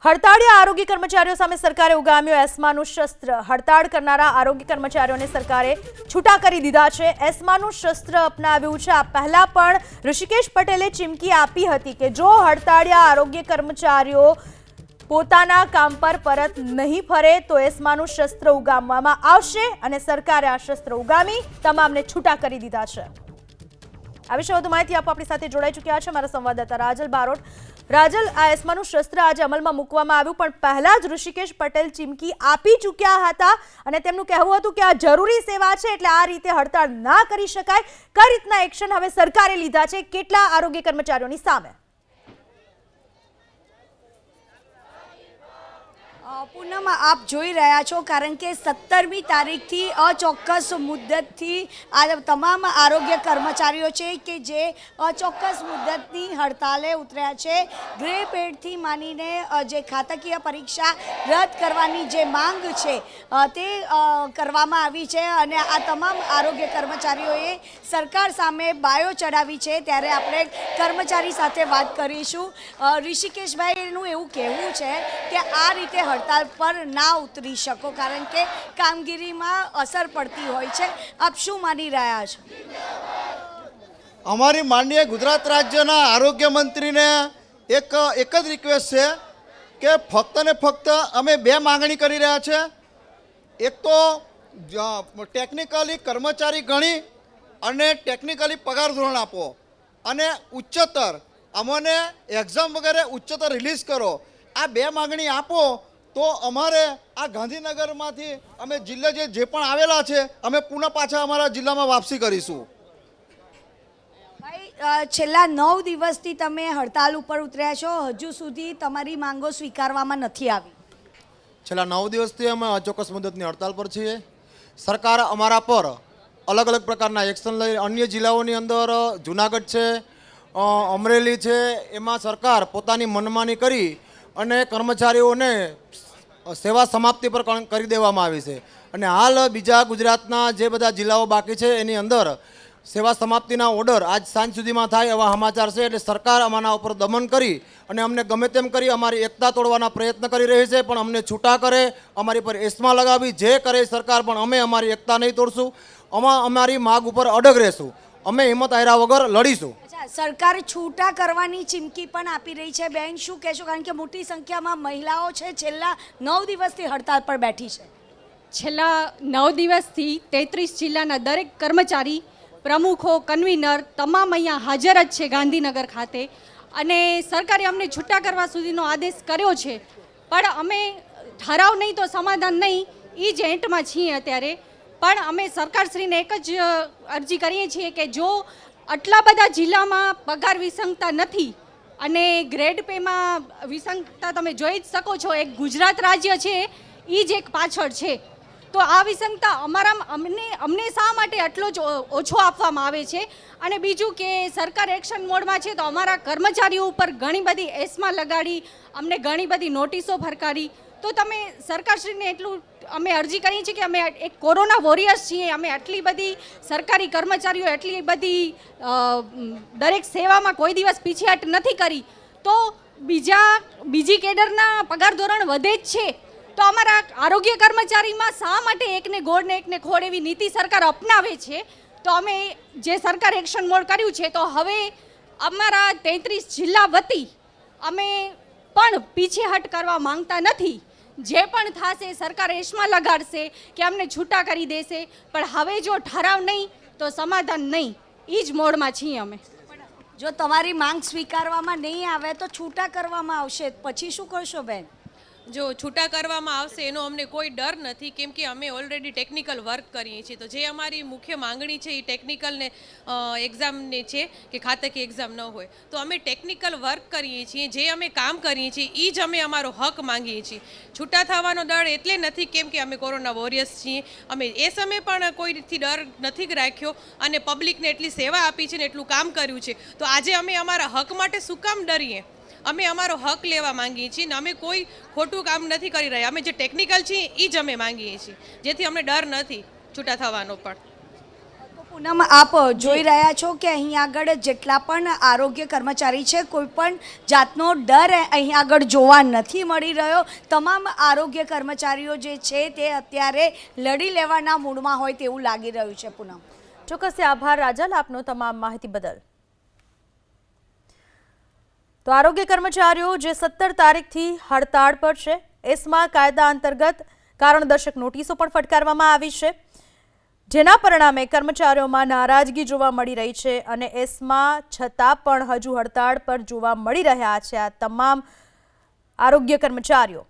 હડતાળિયા આરોગ્ય કર્મચારીઓ સામે સરકારે ઉગામ્યો એસ્માનું શસ્ત્ર। હડતાળ કરનારા આરોગ્ય કર્મચારીઓને સરકારે છૂટા કરી દીધા છે। એસ્માનું શસ્ત્ર અપનાવ્યું છે। આ પહેલા પણ ઋષિકેશ પટેલે ચીમકી આપી હતી કે જો હડતાળિયા આરોગ્ય કર્મચારીઓ પોતાના કામ પર પરત નહીં ફરે તો એસ્માનું શસ્ત્ર ઉગામવામાં આવશે અને સરકારે આ શસ્ત્ર ઉગામી તમામને છૂટા કરી દીધા છે। આ વિશે વધુ માહિતી આપવા આપણી સાથે જોડાઈ ચૂક્યા છે મારા સંવાદદાતા રાજલ બારોટ। રાજલ, આ એસ્માનું શસ્ત્ર આજે અમલમાં મૂકવામાં આવ્યું, પણ પહેલા જ ઋષિકેશ પટેલ ચીમકી આપી ચૂક્યા હતા અને તેમનું કહેવું હતું કે આ જરૂરી સેવા છે એટલે આ રીતે હડતાળ ના કરી શકાય। કઈ રીતના એક્શન હવે સરકારે લીધા છે કેટલા આરોગ્ય કર્મચારીઓની સામે? પૂનમ, આપ જોઈ રહ્યા છો કારણ કે 17મી તારીખથી અચોક્કસ મુદ્દતથી આ તમામ આરોગ્ય કર્મચારીઓ છે કે જે અચોક્કસ મુદ્દતની હડતાલે ઉતર્યા છે। ગ્રે પેડથી માનીને જે ખાતાકીય પરીક્ષા રદ કરવાની જે માંગ છે તે કરવામાં આવી છે અને આ તમામ આરોગ્ય કર્મચારીઓએ સરકાર સામે બાયો ચડાવી છે। ત્યારે આપણે કર્મચારી સાથે વાત કરીશું। ઋષિકેશભાઈનું એવું કહેવું છે કે આ રીતે હડતાલ પર ના ઉતરી શકો કારણ કે કામગીરીમાં અસર પડતી હોય છે। આપ શું માની રહ્યા છો? અમારી માનનીય ગુજરાત રાજ્યના આરોગ્ય મંત્રીને એક જ રિક્વેસ્ટ છે કે ફક્ત ને ફક્ત અમે બે માંગણી કરી રહ્યા છે। એક તો ટેકનિકલી કર્મચારી ગણી અને ટેકનિકલી પગાર ધોરણ આપો અને ઉચ્ચતર અમને એક્ઝામ વગેરે ઉચ્ચતર રિલીઝ કરો। આ બે માંગણી આપો તો અમારે આ ગાંધીનગરમાંથી અમે જિલ્લા જે પણ આવેલા છે અમે પુનઃ પાછા અમારા જિલ્લામાં વાપસી કરીશું। ભાઈ, છેલ્લા 9 દિવસથી તમે હડતાલ ઉપર ઉતર્યા છો, હજુ સુધી તમારી માંગો સ્વીકારવામાં નથી આવી? છેલ્લા 9 દિવસથી અમે અચોક્કસ મુદતની હડતાલ પર છીએ। સરકાર અમારા પર અલગ અલગ પ્રકારના એક્શન લઈ અન્ય જિલ્લાઓની અંદર જુનાગઢ છે, અમરેલી છે, એમાં સરકાર પોતાની મનમાની કરી અને કર્મચારીઓને સેવા સમાપ્તિ પર કરી દેવામાં આવી છે અને હાલ બીજા ગુજરાતના જે બધા જિલ્લાઓ બાકી છે એની અંદર સેવા સમાપ્તિના ઓર્ડર આજ સાંજ સુધીમાં થાય એવા સમાચાર છે। એટલે સરકાર અમારા ઉપર દમન કરી અને અમને ગમે તેમ કરી અમારી એકતા તોડવાના પ્રયત્ન કરી રહી છે, પણ અમને છૂટા કરે, અમારી પર એસ્મા લગાવી જે કરે સરકાર, પણ અમે અમારી એકતા નહીં તોડશું। અમારી માગ ઉપર અડગ રહેશું। અમે હિંમત હાર્યા વગર લડીશું। સરકાર છૂટા કરવાની ચીમકી પણ આપી રહી છે। બેન, શું કહેશો? કારણ કે મોટી સંખ્યામાં મહિલાઓ છે છેલ્લા 9 દિવસથી હડતાલ પર બેઠી છે। છેલ્લા 9 દિવસથી 33 જિલ્લાના દરેક કર્મચારી, પ્રમુખો, કન્વીનર તમામ અહીંયા હાજર જ છે ગાંધીનગર ખાતે અને સરકારે અમને છૂટા કરવા સુધીનો આદેશ કર્યો છે, પણ અમે ઠરાવ નહીં તો સમાધાન નહીં એ જ એન્ટમાં છીએ અત્યારે। પણ અમે સરકારશ્રીને એક જ અરજી કરીએ છીએ કે જો આટલા બધા જિલ્લામાં પગાર વિસંગતા નથી અને ગ્રેડ પેમાં વિસંગતા તમે જોઈ જ શકો છો, એક ગુજરાત રાજ્ય છે એ જ એક પાછળ છે, તો આ વિસંગતા અમને શા માટે આટલો જ ઓછો આપવામાં આવે છે? અને બીજું કે સરકાર એક્શન મોડમાં છે તો અમારા કર્મચારીઓ ઉપર ઘણી બધી એસ્મા લગાડી, અમને ઘણી બધી નોટિસો ફરકારી। તો તમે સરકારશ્રીને એટલું અમે અરજી કરીએ છીએ કે અમે એક કોરોના વોરિયર્સ છીએ, અમે આટલી બધી સરકારી કર્મચારીઓ એટલી બધી દરેક સેવામાં કોઈ દિવસ પીછેહટ નથી કરી, તો બીજી કેડરના પગાર ધોરણ વધે જ છે, તો અમારા આરોગ્ય કર્મચારીમાં શા માટે એકને ગોળ ને એકને ખોળ એવી નીતિ સરકાર અપનાવે છે? તો અમે જે સરકાર એક્શન મોડ કર્યું છે તો હવે અમારા 33 જિલ્લા વતી અમે પણ પીછેહટ કરવા માંગતા નથી। જે પણ થશે સરકાર એસ્મા લગાડશે કે અમને છૂટા કરી દેશે, પણ હવે જો ઠરાવ નહીં તો સમાધાન નહીં, એ જ મોડમાં છીએ અમે। જો તમારી માંગ સ્વીકારવામાં નહીં આવે તો છૂટા કરવામાં આવશે, પછી શું કરશો બેન? જો છૂટા કરવામાં આવશે એનો અમને કોઈ ડર નથી, કેમ કે અમે ઓલરેડી ટેકનિકલ વર્ક કરીએ છીએ। તો જે અમારી મુખ્ય માંગણી છે એ ટેકનિકલને એક્ઝામને છે કે ખાતાકી એક્ઝામ ન હોય, તો અમે ટેકનિકલ વર્ક કરીએ છીએ, જે અમે કામ કરીએ છીએ એ જ અમે અમારો હક માંગીએ છીએ। છૂટા થવાનો ડર એટલે નથી કેમ કે અમે કોરોના વોરિયર્સ છીએ, અમે એ સમયે પણ કોઈથી ડર નથી રાખ્યો અને પબ્લિકને એટલી સેવા આપી છે ને એટલું કામ કર્યું છે, તો આજે અમે અમારા હક માટે શું કામ ડરીએ? અમે અમારો હક લેવા માંગીએ છીએ ને અમે કોઈ ખોટું કામ નથી કરી રહ્યા। અમે જે ટેકનિકલ છીએ એ જ અમે માંગીએ છીએ, જેથી અમને ડર નથી છૂટા થવાનો પણ। પૂનમ, આપ જોઈ રહ્યા છો કે અહીં આગળ જેટલા પણ આરોગ્ય કર્મચારી છે કોઈ પણ જાતનો ડર અહીં આગળ જોવા નથી મળી રહ્યો. તમામ આરોગ્ય કર્મચારીઓ જે છે તે અત્યારે લડી લેવાના મૂડમાં હોય તેવું લાગી રહ્યું છે. પૂનમ, ચોક્કસ આભાર રાજલ આપનો તમામ માહિતી બદલ. તો આરોગ્ય કર્મચારીઓ જે 17 તારીખથી હડતાળ પર છે, એસ્મા કાયદા અંતર્ગત કારણદર્શક નોટિસો પણ ફટકારવામાં આવી છે, જેના પરિણામે કર્મચારીઓમાં નારાજગી જોવા મળી રહી છે અને એસ્મા છતાં પણ હજુ હડતાળ પર જોવા મળી રહ્યા છે આ તમામ આરોગ્ય કર્મચારીઓ.